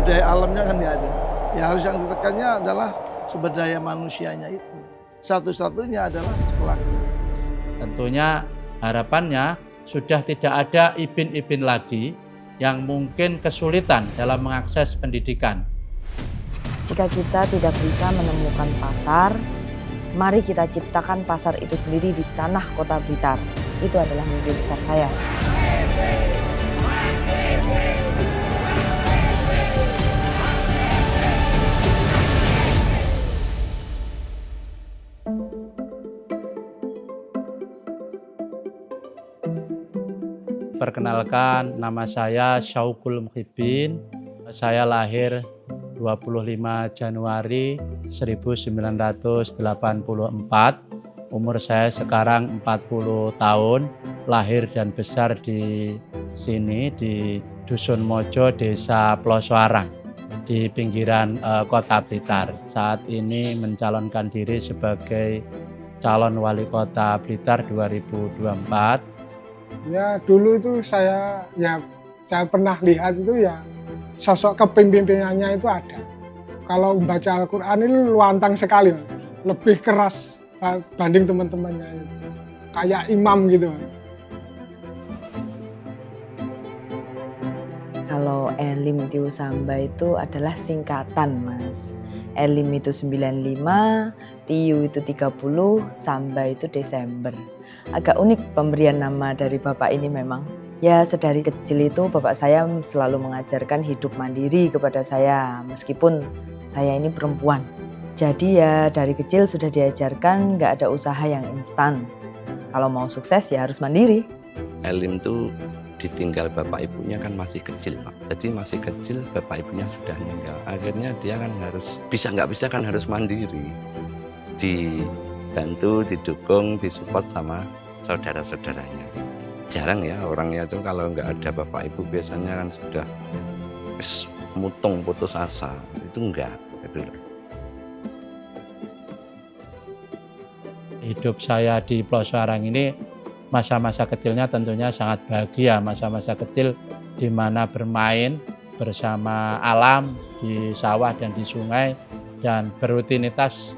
daya alamnya kan nggak ada. Ya harus yang ditekannya adalah sumber daya manusianya itu. Satu-satunya adalah sekolah. Tentunya harapannya sudah tidak ada ibin-ibin lagi yang mungkin kesulitan dalam mengakses pendidikan. Jika kita tidak bisa menemukan pasar, mari kita ciptakan pasar itu sendiri di tanah Kota Blitar. Itu adalah mimpi besar saya. Perkenalkan, nama saya Syaukul Muhibin. Saya lahir 25 Januari 1984. Umur saya sekarang 40 tahun. Lahir dan besar di sini di Dusun Mojo, Desa Plosoarang di pinggiran Kota Blitar. Saat ini mencalonkan diri sebagai calon wali kota Blitar 2024. Ya dulu itu saya pernah lihat itu ya sosok kepemimpinannya itu ada. Kalau membaca Al-Quran ini luantang sekali, lebih keras banding teman-temannya, kayak imam gitu. Kalau Elim Tiu Samba itu adalah singkatan, Mas. Elim itu 95, Tiu itu 30, Samba itu Desember. Agak unik pemberian nama dari Bapak ini memang. Ya sedari kecil itu Bapak saya selalu mengajarkan hidup mandiri kepada saya, meskipun saya ini perempuan. Jadi ya dari kecil sudah diajarkan nggak ada usaha yang instan. Kalau mau sukses ya harus mandiri. Elim tuh ditinggal bapak ibunya kan masih kecil, Pak. Jadi masih kecil bapak ibunya sudah meninggal. Akhirnya dia kan harus nggak bisa kan harus mandiri. Dibantu, didukung, disupport sama saudara-saudaranya. Jarang ya orangnya itu kalau nggak ada bapak ibu biasanya kan sudah mutung putus asa. Itu enggak. Gitu. Hidup saya di Plosoarang ini masa-masa kecilnya tentunya sangat bahagia. Masa-masa kecil di mana bermain bersama alam di sawah dan di sungai dan berrutinitas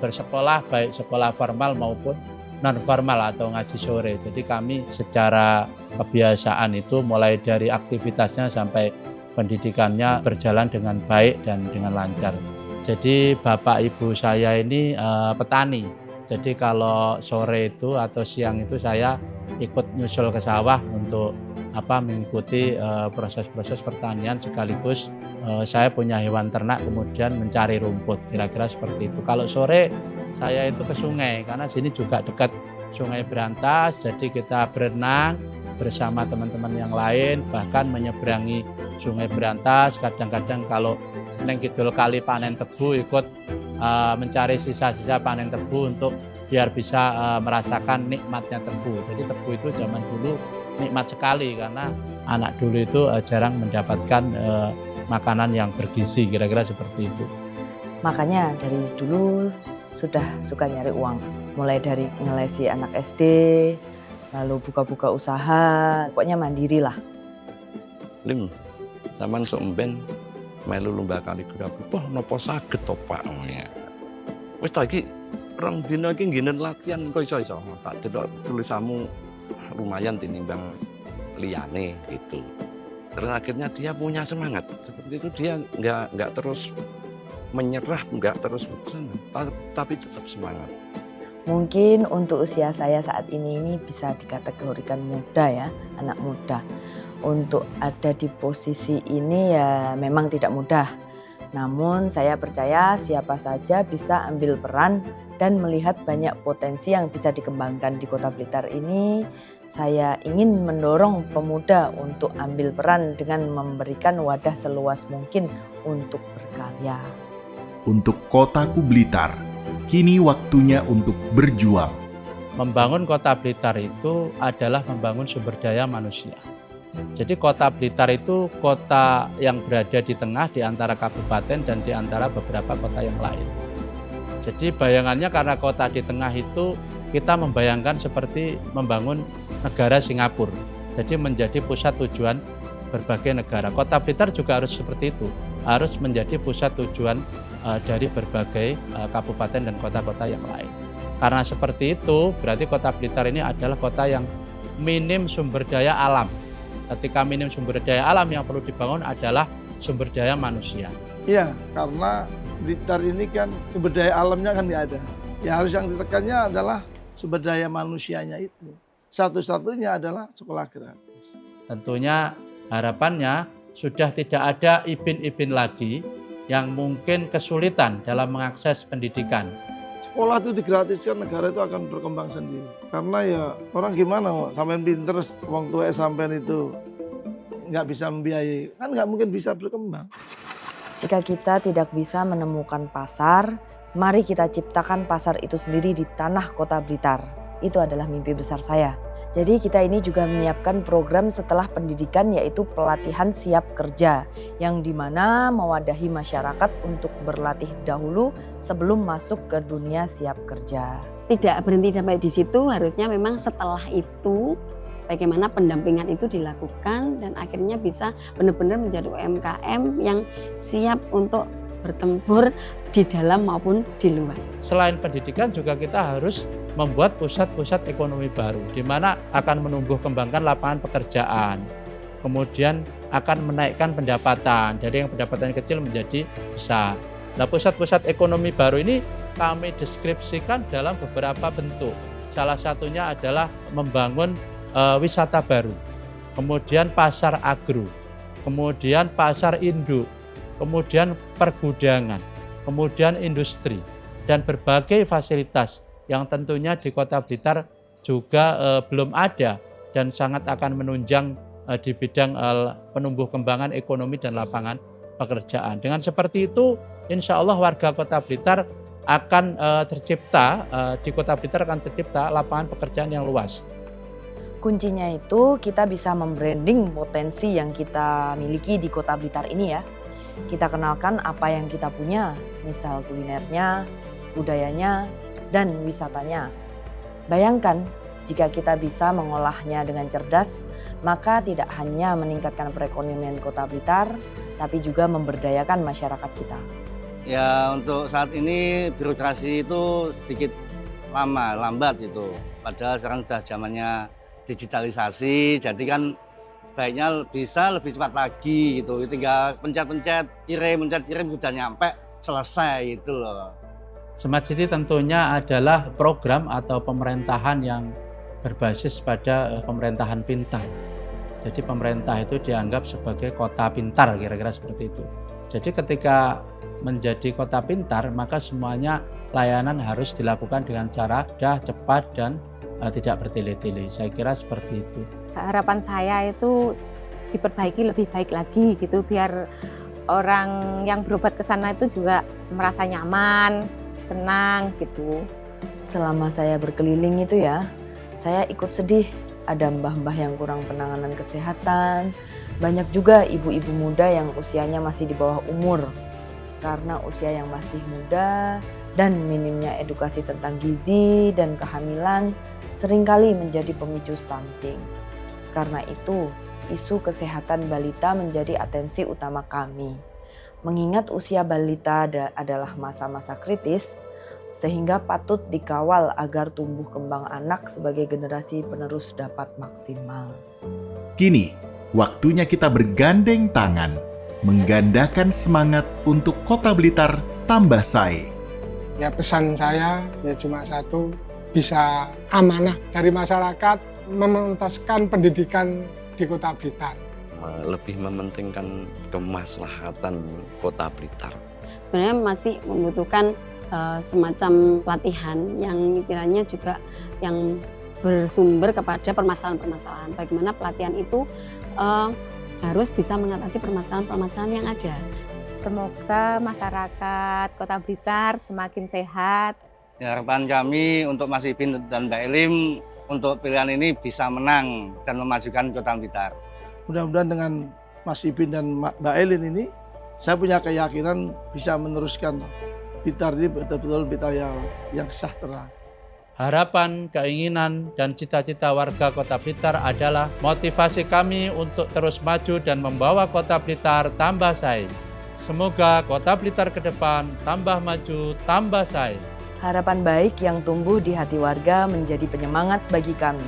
bersekolah baik sekolah formal maupun non formal atau ngaji sore. Jadi kami secara kebiasaan itu mulai dari aktivitasnya sampai pendidikannya berjalan dengan baik dan dengan lancar. Jadi bapak ibu saya ini petani. Jadi kalau sore itu atau siang itu saya ikut nyusul ke sawah untuk mengikuti proses-proses pertanian sekaligus saya punya hewan ternak kemudian mencari rumput, kira-kira seperti itu. Kalau sore saya itu ke sungai karena sini juga dekat Sungai Berantas, jadi kita berenang bersama teman-teman yang lain, bahkan menyeberangi Sungai Berantas. Kadang-kadang kalau neng kidul kali panen tebu ikut mencari sisa-sisa panen tebu untuk biar bisa merasakan nikmatnya tebu. Jadi tebu itu zaman dulu nikmat sekali karena anak dulu itu jarang mendapatkan makanan yang bergizi, kira-kira seperti itu. Makanya dari dulu sudah suka nyari uang. Mulai dari ngelesi anak SD, lalu buka-buka usaha, pokoknya mandiri lah. Lim, zaman somben melu lomba kaligrafi. Wah, nopo saged to, Pak. Wis ta iki rong dina iki ngene latihan kok iso-iso. Tak delok tulisanmu lumayan tinimbang liyane gitu. Terus akhirnya dia punya semangat. Seperti itu dia nggak terus menyerah, nggak terus tapi tetap semangat. Mungkin untuk usia saya saat ini bisa dikategorikan muda ya, anak muda. Untuk ada di posisi ini ya memang tidak mudah. Namun saya percaya siapa saja bisa ambil peran dan melihat banyak potensi yang bisa dikembangkan di Kota Blitar ini. Saya ingin mendorong pemuda untuk ambil peran dengan memberikan wadah seluas mungkin untuk berkarya. Untuk Kotaku Blitar, kini waktunya untuk berjuang. Membangun Kota Blitar itu adalah membangun sumber daya manusia. Jadi Kota Blitar itu kota yang berada di tengah di antara kabupaten dan di antara beberapa kota yang lain. Jadi bayangannya karena kota di tengah itu kita membayangkan seperti membangun negara Singapura. Jadi menjadi pusat tujuan berbagai negara. Kota Blitar juga harus seperti itu, harus menjadi pusat tujuan dari berbagai kabupaten dan kota-kota yang lain. Karena seperti itu, berarti Kota Blitar ini adalah kota yang minim sumber daya alam. Ketika minim sumber daya alam, yang perlu dibangun adalah sumber daya manusia. Iya, karena Blitar ini kan sumber daya alamnya kan nggak ada. Ya harus yang ditekannya adalah sumber daya manusianya itu. Satu-satunya adalah sekolah gratis. Tentunya harapannya sudah tidak ada ibin-ibin lagi yang mungkin kesulitan dalam mengakses pendidikan. Sekolah itu digratiskan, negara itu akan berkembang sendiri. Karena ya orang gimana mau sampean pinter, wong tua sampean itu nggak bisa membiayai, kan nggak mungkin bisa berkembang. Jika kita tidak bisa menemukan pasar, mari kita ciptakan pasar itu sendiri di tanah Kota Blitar. Itu adalah mimpi besar saya. Jadi kita ini juga menyiapkan program setelah pendidikan, yaitu pelatihan siap kerja, yang dimana mewadahi masyarakat untuk berlatih dahulu sebelum masuk ke dunia siap kerja. Tidak berhenti sampai di situ, harusnya memang setelah itu bagaimana pendampingan itu dilakukan dan akhirnya bisa benar-benar menjadi UMKM yang siap untuk bertempur di dalam maupun di luar. Selain pendidikan juga kita harus membuat pusat-pusat ekonomi baru di mana akan menumbuh kembangkan lapangan pekerjaan. Kemudian akan menaikkan pendapatan dari yang pendapatan kecil menjadi besar. Nah, pusat-pusat ekonomi baru ini kami deskripsikan dalam beberapa bentuk. Salah satunya adalah membangun wisata baru, kemudian pasar agro, kemudian pasar induk, kemudian pergudangan, kemudian industri, dan berbagai fasilitas yang tentunya di Kota Blitar juga belum ada dan sangat akan menunjang di bidang penumbuh kembangan ekonomi dan lapangan pekerjaan. Dengan seperti itu, insya Allah warga Kota Blitar akan tercipta, di Kota Blitar akan tercipta lapangan pekerjaan yang luas. Kuncinya itu kita bisa membranding potensi yang kita miliki di Kota Blitar ini ya. Kita kenalkan apa yang kita punya, misal kulinernya, budayanya, dan wisatanya. Bayangkan jika kita bisa mengolahnya dengan cerdas, maka tidak hanya meningkatkan perekonomian Kota Blitar, tapi juga memberdayakan masyarakat kita. Ya untuk saat ini birokrasi itu sedikit lambat itu. Padahal sekarang sudah zamannya digitalisasi, jadi kan sebaiknya bisa lebih cepat lagi gitu. Tinggal pencet-pencet, kirim sudah nyampe, selesai itu loh. Smart City tentunya adalah program atau pemerintahan yang berbasis pada pemerintahan pintar. Jadi pemerintah itu dianggap sebagai kota pintar, kira-kira seperti itu. Jadi ketika menjadi kota pintar, maka semuanya layanan harus dilakukan dengan cara mudah, cepat, dan tidak bertele-tele. Saya kira seperti itu. Harapan saya itu diperbaiki lebih baik lagi gitu, biar orang yang berobat ke sana itu juga merasa nyaman, senang gitu. Selama saya berkeliling itu ya, saya ikut sedih. Ada mbah-mbah yang kurang penanganan kesehatan. Banyak juga ibu-ibu muda yang usianya masih di bawah umur. Karena usia yang masih muda dan minimnya edukasi tentang gizi dan kehamilan seringkali menjadi pemicu stunting. Karena itu, isu kesehatan balita menjadi atensi utama kami. Mengingat usia balita adalah masa-masa kritis, sehingga patut dikawal agar tumbuh kembang anak sebagai generasi penerus dapat maksimal. Kini, waktunya kita bergandeng tangan, menggandakan semangat untuk Kota Blitar tambah sae. Ya pesan saya ya cuma satu, bisa amanah dari masyarakat mementaskan pendidikan di Kota Blitar. Lebih mementingkan kemaslahatan Kota Blitar. Sebenarnya masih membutuhkan semacam pelatihan yang istilahnya juga yang bersumber kepada permasalahan-permasalahan. Bagaimana pelatihan itu harus bisa mengatasi permasalahan-permasalahan yang ada. Semoga masyarakat Kota Blitar semakin sehat. Ya, harapan kami untuk Mas Ipin dan Mbak Elim untuk pilihan ini bisa menang dan memajukan Kota Blitar. Mudah-mudahan dengan Mas Ipin dan Mbak Elin ini, saya punya keyakinan bisa meneruskan Blitar ini betul-betul Blitar yang sejahtera. Harapan, keinginan, dan cita-cita warga Kota Blitar adalah motivasi kami untuk terus maju dan membawa Kota Blitar tambah sae. Semoga Kota Blitar ke depan tambah maju, tambah sae. Harapan baik yang tumbuh di hati warga menjadi penyemangat bagi kami.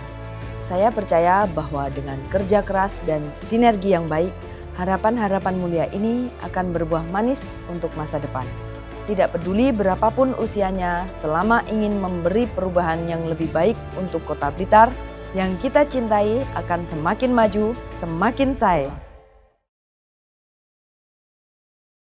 Saya percaya bahwa dengan kerja keras dan sinergi yang baik, harapan-harapan mulia ini akan berbuah manis untuk masa depan. Tidak peduli berapapun usianya, selama ingin memberi perubahan yang lebih baik untuk Kota Blitar, yang kita cintai akan semakin maju, semakin sae.